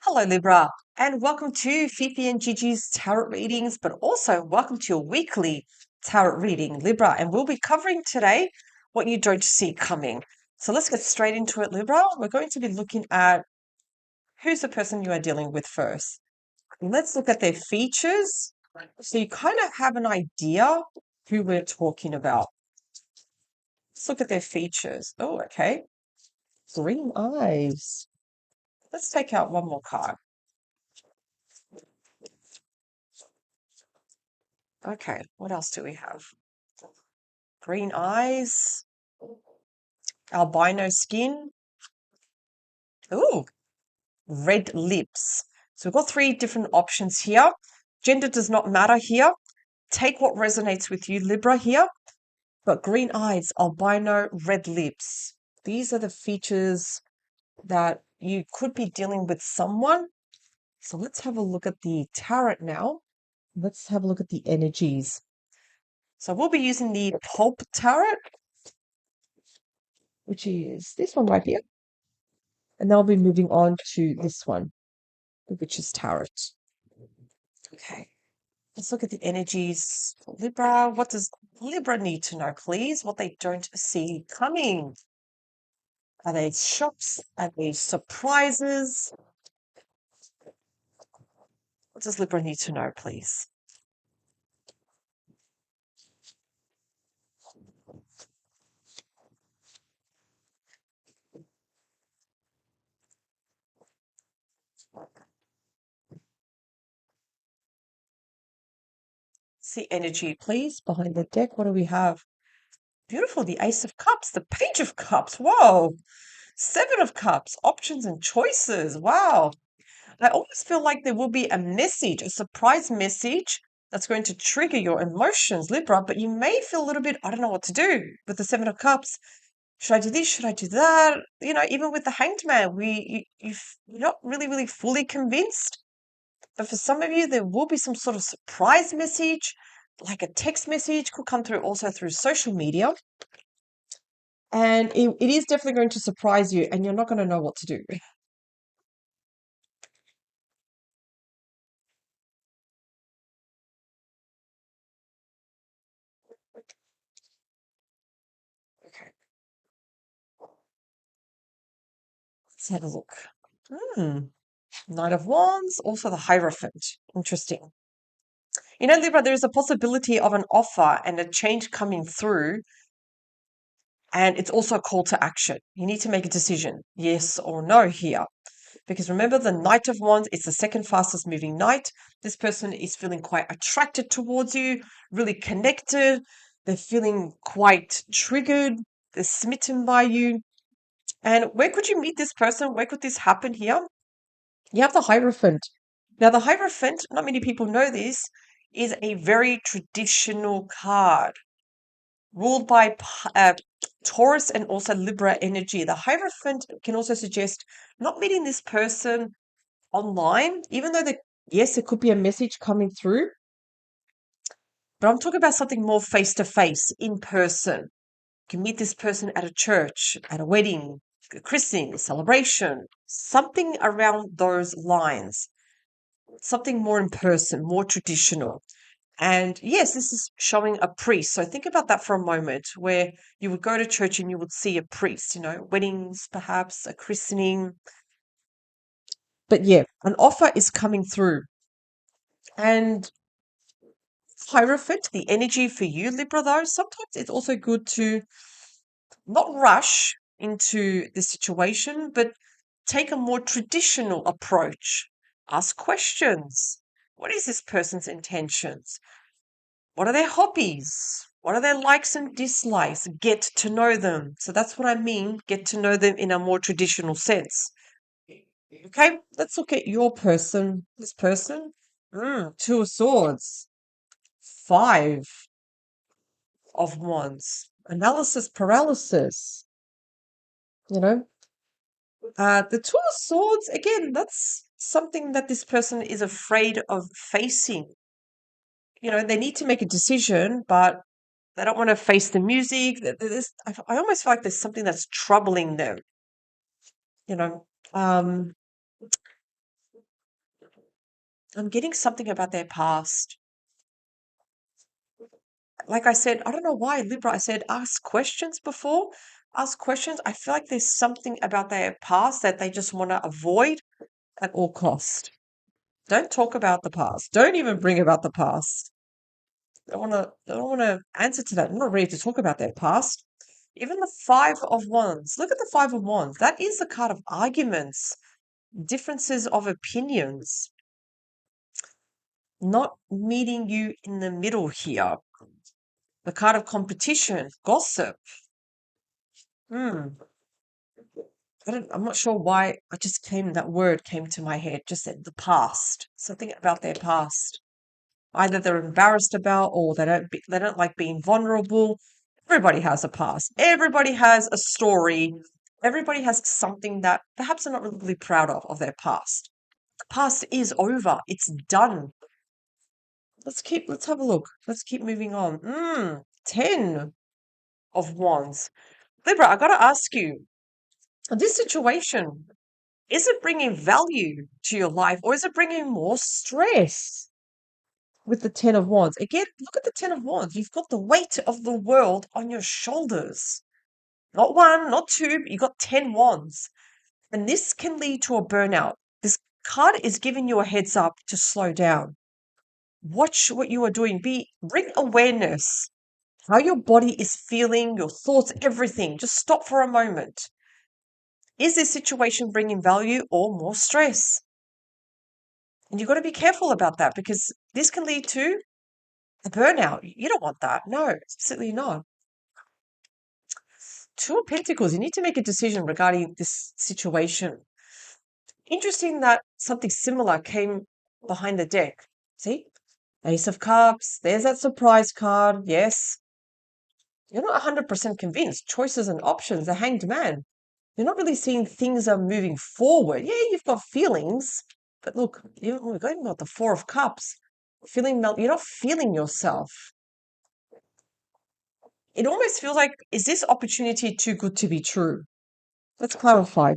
Hello, Libra, and welcome to Fifi and Gigi's tarot readings, but also welcome to your weekly tarot reading, Libra. And we'll be covering today what you don't see coming. So let's get straight into it, Libra. We're going to be looking at who's the person you are dealing with first. Let's look at their features so you kind of have an idea who we're talking about. Let's look at their features. Oh, okay. Green eyes. Let's take out one more card. Okay, what else do we have? Green eyes, albino skin. Ooh, red lips. So we've got three different options here. Gender does not matter here. Take what resonates with you, Libra, here. But green eyes, albino, red lips. These are the features that you could be dealing with someone. So let's have a look at the tarot now. Let's have a look at the energies. So we'll be using the pulp tarot, which is this one right here. And then I'll be moving on to this one, which is tarot. Okay, let's look at the energies for Libra. What does Libra need to know, please? What they don't see coming. Are they shocks? Are they surprises? What does Libra need to know, please? See energy, please, behind the deck. What do we have? Beautiful, the Ace of Cups, the Page of Cups. Whoa. Seven of Cups, options and choices. Wow. I always feel like there will be a message, a surprise message that's going to trigger your emotions, Libra, but you may feel a little bit, I don't know what to do with the Seven of Cups. Should I do this? Should I do that? You know, even with the Hanged Man, you're not really fully convinced. But for some of you, there will be some sort of surprise message, like a text message, could come through also through social media. And it is definitely going to surprise you, and you're not going to know what to do. Okay, let's have a look. Hmm. Knight of Wands, also the Hierophant. Interesting. You know, Libra, there is a possibility of an offer and a change coming through, and it's also a call to action. You need to make a decision, yes or no here. Because remember, the Knight of Wands is the second fastest moving knight. This person is feeling quite attracted towards you, really connected. They're feeling quite triggered. They're smitten by you. And where could you meet this person? Where could this happen here? You have the Hierophant. Now, the Hierophant, not many people know this, is a very traditional card ruled by Taurus and also Libra energy. The Hierophant can also suggest not meeting this person online, even though yes, there could be a message coming through, but I'm talking about something more face to face, in person. You can meet this person at a church, at a wedding, a christening, a celebration, something around those lines, something more in person, more traditional. And yes, this is showing a priest. So think about that for a moment, where you would go to church and you would see a priest, you know, weddings, perhaps a christening. But yeah, an offer is coming through. And Hierophant, the energy for you, Libra, though, sometimes it's also good to not rush into the situation, but take a more traditional approach. Ask questions. What is this person's intentions? What are their hobbies? What are their likes and dislikes? Get to know them. So that's what I mean, get to know them in a more traditional sense. Okay, let's look at your person. This person. Two of Swords. Five of Wands. Analysis paralysis. You know, the Two of Swords, again, that's something that this person is afraid of facing. You know, they need to make a decision, but they don't want to face the music. I almost feel like there's something that's troubling them. You know, um, I'm getting something about their past. Like I said, I don't know why, Libra, I said ask questions before. Ask questions. I feel like there's something about their past that they just want to avoid at all cost. Don't talk about the past. Don't even bring about the past. Don't want to answer to that. I'm not ready to talk about their past. Even the Five of Wands. Look at the Five of Wands. That is the card of arguments, differences of opinions, not meeting you in the middle here. The card of competition, gossip. Hmm. I'm not sure why that word came to my head, just said the past. Something about their past. Either they're embarrassed about or they don't like being vulnerable. Everybody has a past. Everybody has a story. Everybody has something that perhaps they're not really proud of their past. The past is over. It's done. Let's have a look. Let's keep moving on. 10 of Wands. Libra, I gotta ask you, this situation, is it bringing value to your life or is it bringing more stress? With the Ten of Wands. Again, look at the Ten of Wands. You've got the weight of the world on your shoulders. Not one, not two, but you've got 10 wands. And this can lead to a burnout. This card is giving you a heads up to slow down. Watch what you are doing. Bring awareness. How your body is feeling, your thoughts, everything. Just stop for a moment. Is this situation bringing value or more stress? And you've got to be careful about that because this can lead to a burnout. You don't want that. No, absolutely not. Two of Pentacles. You need to make a decision regarding this situation. Interesting that something similar came behind the deck. See? Ace of Cups. There's that surprise card. Yes. You're not 100% convinced. Choices and options. The Hanged Man. You're not really seeing things are moving forward. Yeah, you've got feelings. But look, we've got the Four of Cups. You're not feeling yourself. It almost feels like, is this opportunity too good to be true? Let's clarify.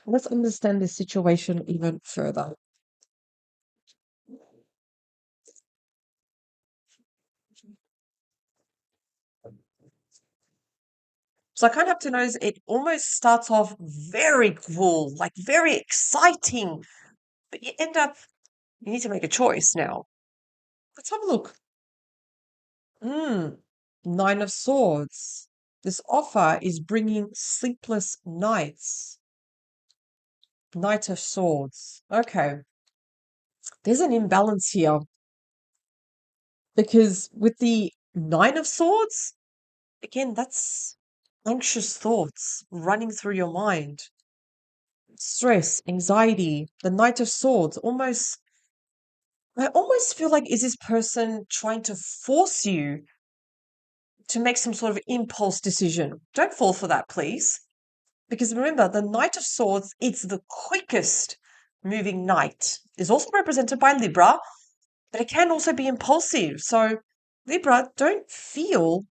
Let's understand this situation even further. So I kind of have to notice it almost starts off very cool, like very exciting, but you need to make a choice now. Let's have a look. Nine of Swords. This offer is bringing sleepless nights. Knight of Swords. Okay. There's an imbalance here because with the Nine of Swords, again, that's anxious thoughts running through your mind. Stress, anxiety, the Knight of Swords, I almost feel like, is this person trying to force you to make some sort of impulse decision? Don't fall for that, please. Because remember, the Knight of Swords, it's the quickest moving knight. Is also represented by Libra, but it can also be impulsive. So, Libra, don't feel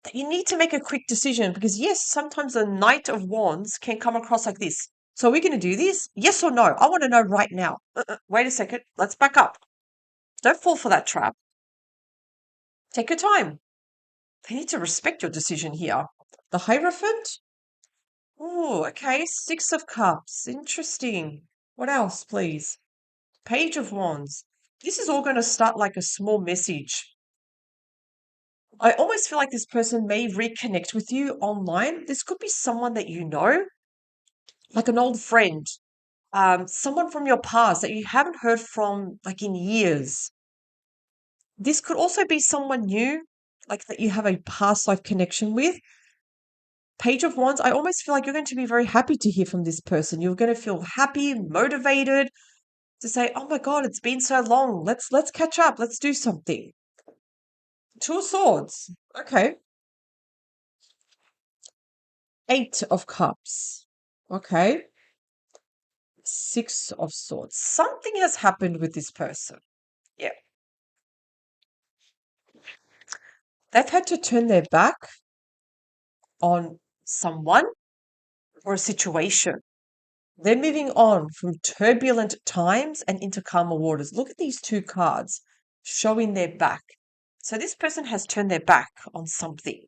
that you need to make a quick decision because, yes, sometimes the Knight of Wands can come across like this. So, are we going to do this? Yes or no? I want to know right now. Wait a second. Let's back up. Don't fall for that trap. Take your time. They need to respect your decision here. The Hierophant? Oh, okay. Six of Cups. Interesting. What else, please? Page of Wands. This is all going to start like a small message. I almost feel like this person may reconnect with you online. This could be someone that you know, like an old friend, someone from your past that you haven't heard from like in years. This could also be someone new, like that you have a past life connection with. Page of Wands, I almost feel like you're going to be very happy to hear from this person. You're going to feel happy, motivated to say, "Oh my God, it's been so long. Let's catch up. Let's do something." Two of Swords. Okay. Eight of Cups. Okay. Six of Swords. Something has happened with this person. Yeah. They've had to turn their back on someone or a situation. They're moving on from turbulent times and into calmer waters. Look at these two cards showing their back. So this person has turned their back on something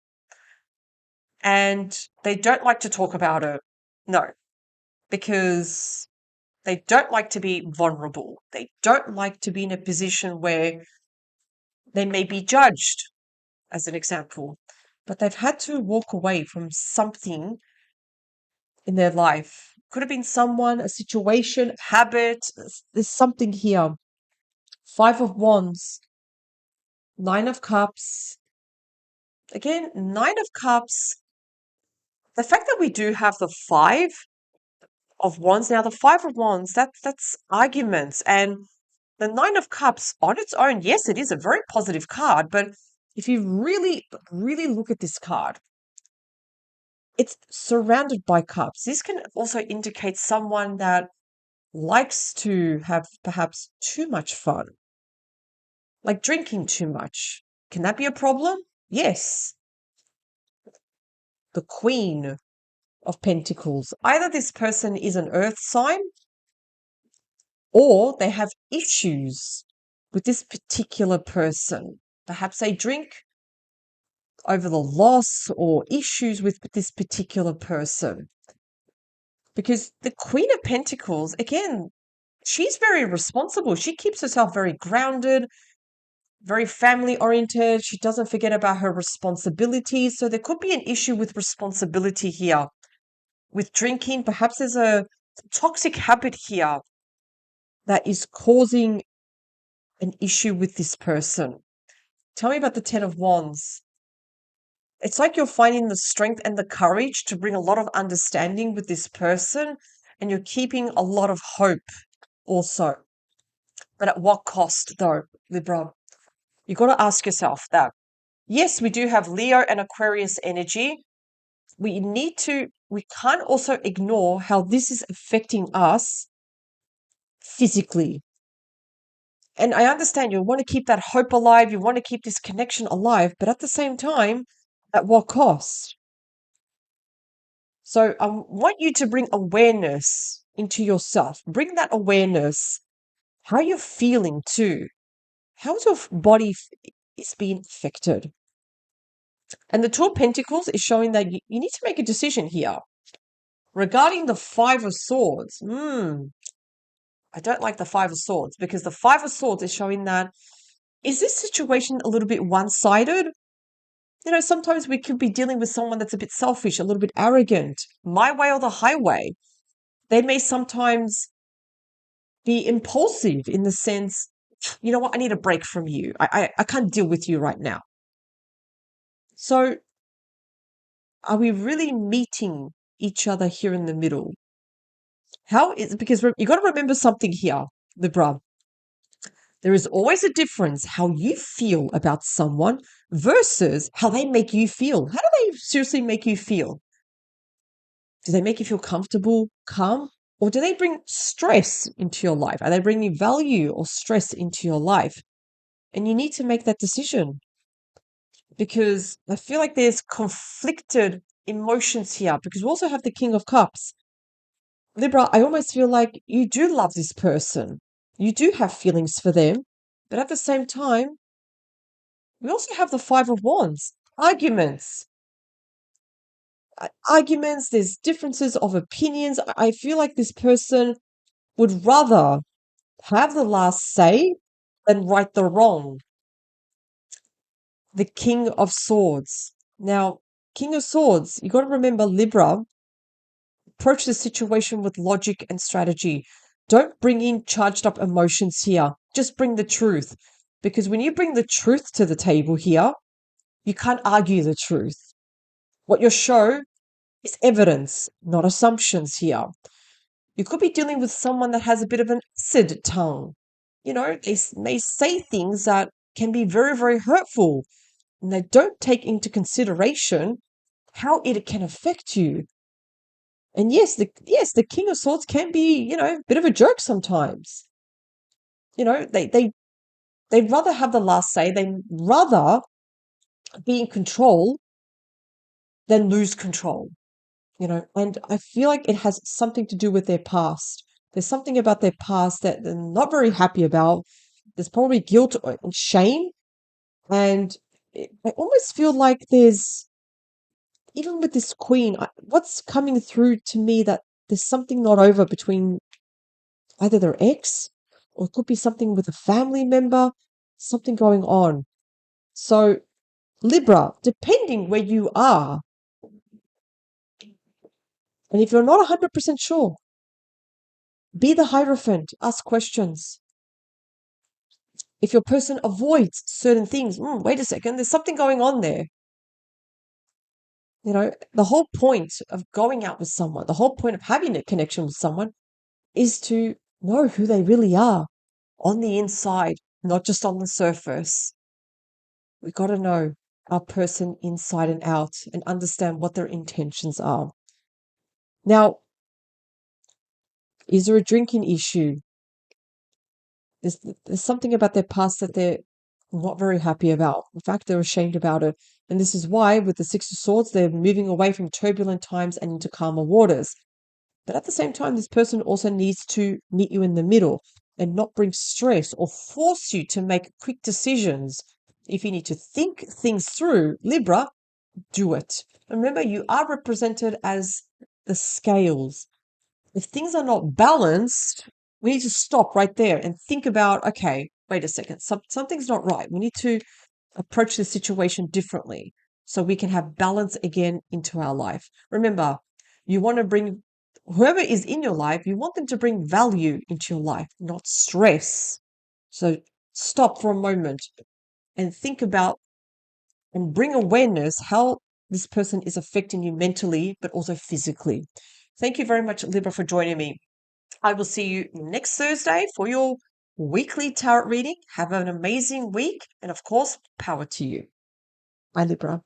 and they don't like to talk about it. No, because they don't like to be vulnerable. They don't like to be in a position where they may be judged, as an example. But they've had to walk away from something in their life. Could have been someone, a situation, habit. There's something here. Five of Wands, Nine of Cups. Again, Nine of Cups. The fact that we do have the Five of Wands now, the Five of Wands, that's arguments, and the Nine of Cups on its own, yes, it is a very positive card, but if you really, really look at this card, it's surrounded by cups. This can also indicate someone that likes to have perhaps too much fun, like drinking too much. Can that be a problem? Yes. The Queen of Pentacles. Either this person is an earth sign or they have issues with this particular person. Perhaps they drink over the loss or issues with this particular person. Because the Queen of Pentacles, again, she's very responsible. She keeps herself very grounded, very family oriented. She doesn't forget about her responsibilities. So there could be an issue with responsibility here. With drinking, perhaps there's a toxic habit here that is causing an issue with this person. Tell me about the Ten of Wands. It's like you're finding the strength and the courage to bring a lot of understanding with this person, and you're keeping a lot of hope also. But at what cost, though, Libra? You've got to ask yourself that. Yes, we do have Leo and Aquarius energy. We can't also ignore how this is affecting us physically. And I understand you want to keep that hope alive, you want to keep this connection alive, but at the same time, at what cost? So I want you to bring awareness into yourself. Bring that awareness, how you're feeling too. How's your body is being affected? And the Two of Pentacles is showing that you need to make a decision here. Regarding the Five of Swords, I don't like the Five of Swords because the Five of Swords is showing that, is this situation a little bit one-sided? You know, sometimes we could be dealing with someone that's a bit selfish, a little bit arrogant, my way or the highway. They may sometimes be impulsive in the sense, you know what, I need a break from you. I can't deal with you right now. So are we really meeting each other here in the middle? Because you got to remember something here, Libra. There is always a difference how you feel about someone versus how they make you feel. How do they seriously make you feel? Do they make you feel comfortable, calm? Or do they bring stress into your life? Are they bringing value or stress into your life? And you need to make that decision because I feel like there's conflicted emotions here because we also have the King of Cups. Libra, I almost feel like you do love this person. You do have feelings for them. But at the same time, we also have the Five of Wands. Arguments. Arguments, there's differences of opinions. I feel like this person would rather have the last say than right the wrong. The King of Swords. Now, King of Swords, you got to remember Libra, approach the situation with logic and strategy. Don't bring in charged up emotions here. Just bring the truth. Because when you bring the truth to the table here, you can't argue the truth. What you show is evidence, not assumptions here. You could be dealing with someone that has a bit of an acid tongue. You know, they may say things that can be very, very hurtful, and they don't take into consideration how it can affect you. And yes, the King of Swords can be, you know, a bit of a jerk sometimes. You know, they'd rather have the last say. They'd rather be in control than lose control. and I feel like it has something to do with their past. There's something about their past that they're not very happy about. There's probably guilt and shame. And I almost feel like even with this queen, what's coming through to me that there's something not over between either their ex or it could be something with a family member, something going on. So, Libra, depending where you are, and if you're not 100% sure, be the Hierophant, ask questions. If your person avoids certain things, wait a second, there's something going on there. The whole point of going out with someone, the whole point of having a connection with someone is to know who they really are on the inside, not just on the surface. We got to know our person inside and out and understand what their intentions are. Now, is there a drinking issue? There's something about their past that they're not very happy about. In fact, they're ashamed about it. And this is why, with the Six of Swords, they're moving away from turbulent times and into calmer waters. But at the same time, this person also needs to meet you in the middle and not bring stress or force you to make quick decisions. If you need to think things through, Libra, do it. Remember, you are represented as the scales. If things are not balanced, we need to stop right there and think about, okay, wait a second, something's not right. We need to approach the situation differently so we can have balance again into our life. Remember, you want to bring whoever is in your life, you want them to bring value into your life, not stress. So stop for a moment and think about and bring awareness how this person is affecting you mentally, but also physically. Thank you very much, Libra, for joining me. I will see you next Thursday for your weekly tarot reading. Have an amazing week. And of course, power to you. Bye, Libra.